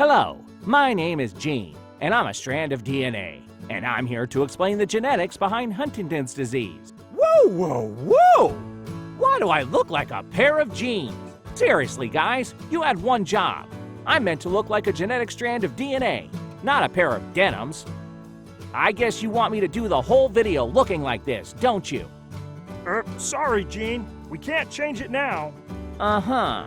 Hello, my name is Gene, and I'm a strand of DNA, and I'm here to explain the genetics behind Huntington's disease. Whoa, whoa, whoa! Why do I look like a pair of jeans? Seriously, guys, you had one job. I'm meant to look like a genetic strand of DNA, not a pair of denims. I guess you want me to do the whole video looking like this, don't you? Sorry, Gene. We can't change it now. Uh-huh.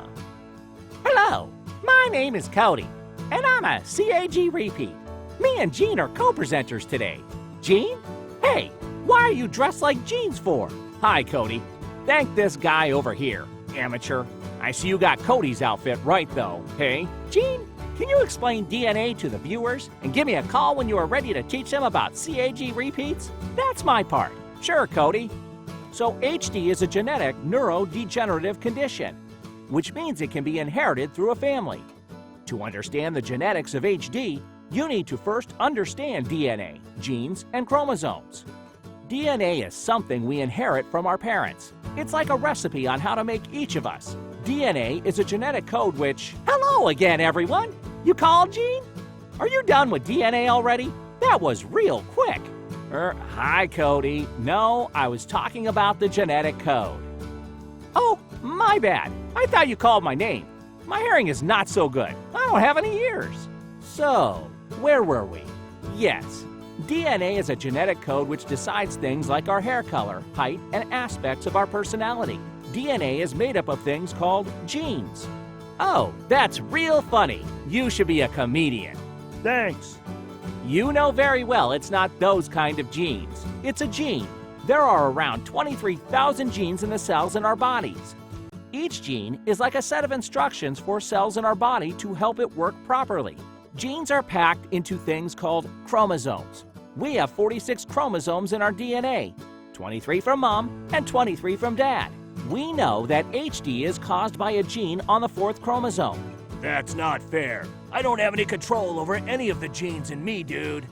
Hello, my name is Cody, and I'm a CAG repeat. Me and Gene are co-presenters today. Gene? Hey, why are you dressed like jeans for? Hi, Cody. Thank this guy over here, amateur. I see you got Cody's outfit right, though, hey? Gene, can you explain DNA to the viewers and give me a call when you are ready to teach them about CAG repeats? That's my part. Sure, Cody. So HD is a genetic neurodegenerative condition, which means it can be inherited through a family. To understand the genetics of HD, you need to first understand DNA, genes, and chromosomes. DNA is something we inherit from our parents. It's like a recipe on how to make each of us. DNA is a genetic code which... Hello again, everyone! You called, Gene? Are you done with DNA already? That was real quick. Hi, Cody. No, I was talking about the genetic code. Oh, my bad. I thought you called my name. My hearing is not so good. I don't have any ears. So, where were we? Yes, DNA is a genetic code which decides things like our hair color, height, and aspects of our personality. DNA is made up of things called genes. Oh, that's real funny. You should be a comedian. Thanks. You know very well it's not those kind of genes. It's a gene. There are around 23,000 genes in the cells in our bodies. Each gene is like a set of instructions for cells in our body to help it work properly. Genes are packed into things called chromosomes. We have 46 chromosomes in our DNA, 23 from mom and 23 from dad. We know that HD is caused by a gene on the 4th chromosome. That's not fair. I don't have any control over any of the genes in me, dude.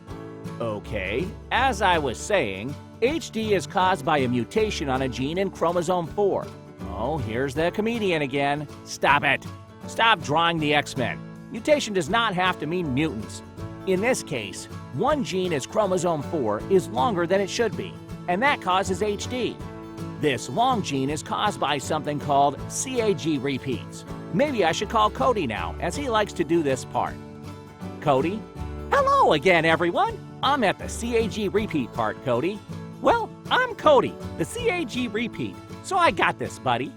Okay, as I was saying, HD is caused by a mutation on a gene in chromosome 4. Oh, here's the comedian again. Stop it. Stop drawing the X-Men. Mutation does not have to mean mutants. In this case, one gene is chromosome 4 is longer than it should be, and that causes HD. This long gene is caused by something called CAG repeats. Maybe I should call Cody now, as he likes to do this part. Cody? Hello again, everyone! I'm at the CAG repeat part, Cody. Well, I'm Cody, the CAG repeat, so I got this, buddy.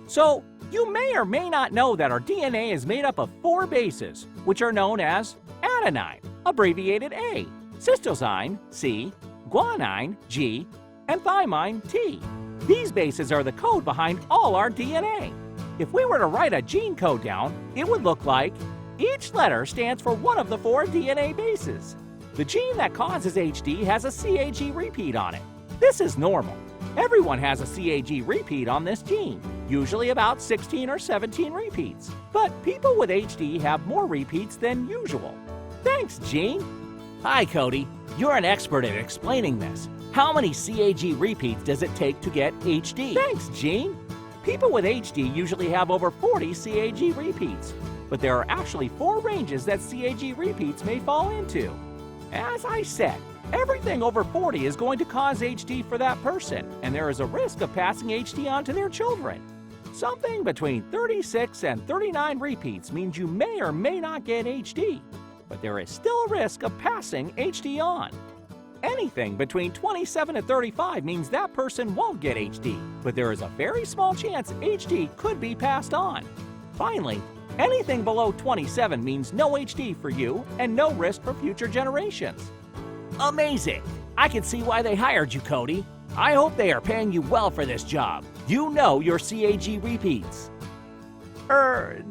So, you may or may not know that our DNA is made up of 4 bases, which are known as adenine, abbreviated A, cytosine, C, guanine, G, and thymine, T. These bases are the code behind all our DNA. If we were to write a gene code down, it would look like each letter stands for one of the 4 DNA bases. The gene that causes HD has a CAG repeat on it. This is normal. Everyone has a CAG repeat on this gene, usually about 16 or 17 repeats. But people with HD have more repeats than usual. Thanks, Gene. Hi, Cody. You're an expert at explaining this. How many CAG repeats does it take to get HD? Thanks, Gene. People with HD usually have over 40 CAG repeats, but there are actually 4 ranges that CAG repeats may fall into. As I said, everything over 40 is going to cause HD for that person, and there is a risk of passing HD on to their children. Something between 36 and 39 repeats means you may or may not get HD, but there is still a risk of passing HD on. Anything between 27 and 35 means that person won't get HD, but there is a very small chance HD could be passed on. Finally, anything below 27 means no HD for you and no risk for future generations. Amazing! I can see why they hired you, Cody. I hope they are paying you well for this job. You know your CAG repeats.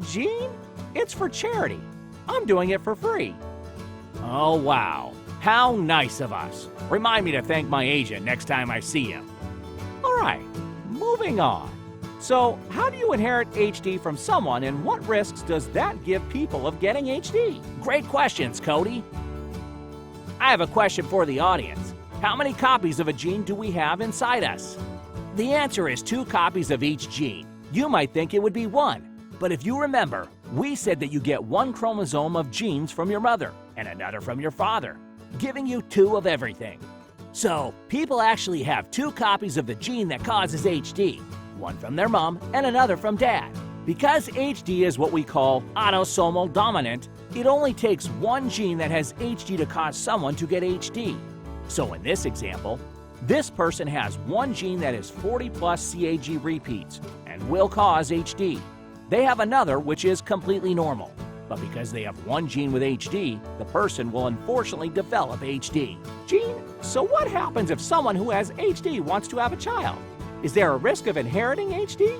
Gene? It's for charity. I'm doing it for free. Oh, wow. How nice of us. Remind me to thank my agent next time I see him. All right, moving on. So, how do you inherit HD from someone, and what risks does that give people of getting HD? Great questions, Cody. I have a question for the audience. How many copies of a gene do we have inside us? The answer is 2 copies of each gene. You might think it would be 1, But if you remember, we said that you get one chromosome of genes from your mother and another from your father, giving you 2 of everything. So, people actually have 2 copies of the gene that causes HD, one from their mom and another from dad. Because HD is what we call autosomal dominant, it only takes one gene that has HD to cause someone to get HD. So in this example, this person has one gene that is 40 plus CAG repeats and will cause HD. They have another which is completely normal. But because they have one gene with HD, the person will unfortunately develop HD. Gene, so what happens if someone who has HD wants to have a child? Is there a risk of inheriting HD?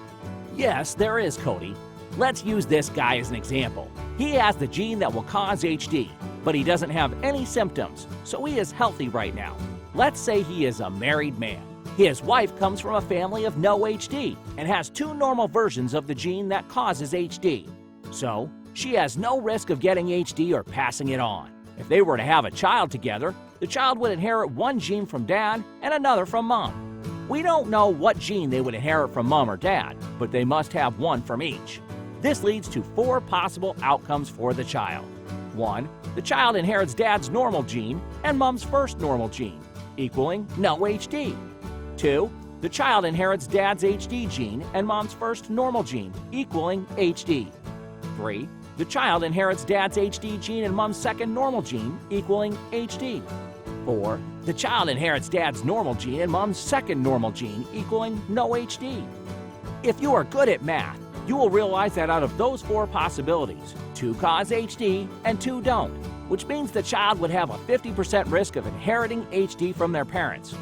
Yes, there is, Cody. Let's use this guy as an example. He has the gene that will cause HD, but he doesn't have any symptoms, so he is healthy right now. Let's say he is a married man. His wife comes from a family of no HD and has 2 normal versions of the gene that causes HD. So, she has no risk of getting HD or passing it on. If they were to have a child together, the child would inherit one gene from dad and another from mom. We don't know what gene they would inherit from mom or dad, but they must have one from each. This leads to 4 possible outcomes for the child. 1. The child inherits dad's normal gene and mom's first normal gene, equaling no HD. 2. The child inherits dad's HD gene and mom's first normal gene, equaling HD. 3. The child inherits dad's HD gene and mom's second normal gene, equaling HD. 4. The child inherits dad's normal gene and mom's second normal gene, equaling no HD. If you are good at math, you will realize that out of those 4 possibilities, 2 cause HD and 2 don't, which means the child would have a 50% risk of inheriting HD from their parents.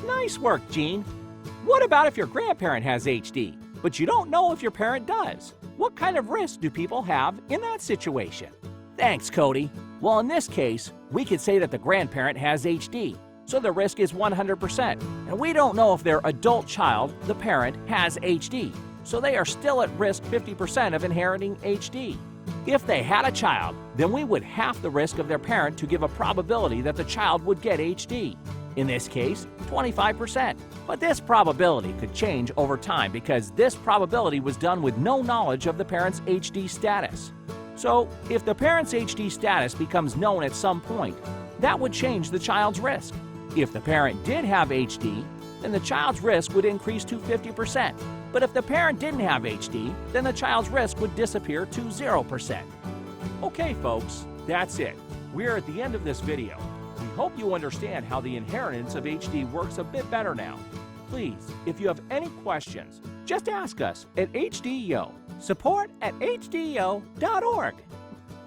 Nice work, Gene. What about if your grandparent has HD, but you don't know if your parent does? What kind of risk do people have in that situation? Thanks, Cody. Well, in this case, we could say that the grandparent has HD, so the risk is 100%. And we don't know if their adult child, the parent, has HD, so they are still at risk 50% of inheriting HD. If they had a child, then we would half the risk of their parent to give a probability that the child would get HD. In this case, 25%. But this probability could change over time because this probability was done with no knowledge of the parent's HD status. So, if the parent's HD status becomes known at some point, that would change the child's risk. If the parent did have HD, then the child's risk would increase to 50%. But if the parent didn't have HD, then the child's risk would disappear to 0%. Okay, folks, that's it. We're at the end of this video. We hope you understand how the inheritance of HD works a bit better now. Please, if you have any questions, just ask us at HDEO, support@hdeo.org.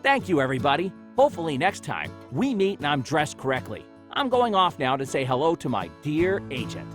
Thank you, everybody. Hopefully next time we meet and I'm dressed correctly. I'm going off now to say hello to my dear agent.